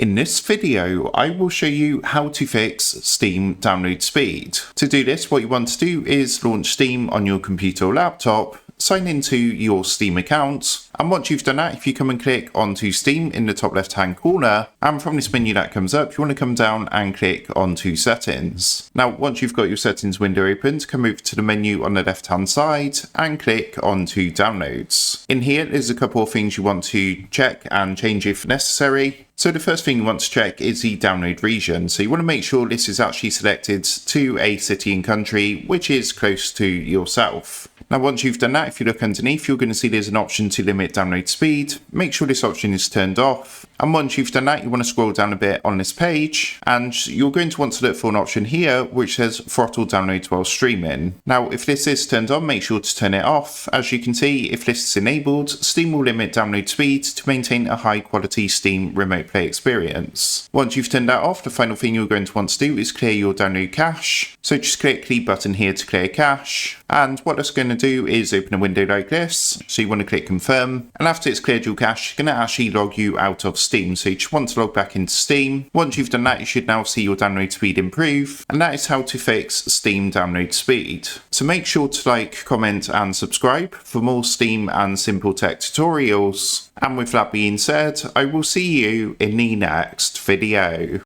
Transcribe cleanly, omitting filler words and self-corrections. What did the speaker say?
In this video, I will show you how to fix Steam download speed. To do this, what you want to do is launch Steam on your computer or laptop, sign into your Steam account, and once you've done that, if you come and click onto Steam in the top left hand corner, and from this menu that comes up, you want to come down and click onto settings. Now, once you've got your settings window opened, come over to the menu on the left hand side and click onto downloads. In here, there's a couple of things you want to check and change if necessary. So the first thing you want to check is the download region. So you want to make sure this is actually selected to a city and country which is close to yourself. Now, once you've done that, if you look underneath, you're going to see there's an option to limit download speed. Make sure this option is turned off. And once you've done that, you want to scroll down a bit on this page, and you're going to want to look for an option here which says throttle downloads while streaming. Now, if this is turned on, make sure to turn it off. As you can see, if this is enabled, Steam will limit download speed to maintain a high quality Steam remote play experience. Once you've turned that off, the final thing you're going to want to do is clear your download cache. So just click the button here to clear cache. And what that's going to do is open a window like this. So you want to click confirm. And after it's cleared your cache, it's going to actually log you out of Steam. So you just want to log back into Steam. Once you've done that, you should now see your download speed improve. And that is how to fix Steam download speed. So make sure to like, comment and subscribe for more Steam and simple tech tutorials. And with that being said, I will see you in the next video.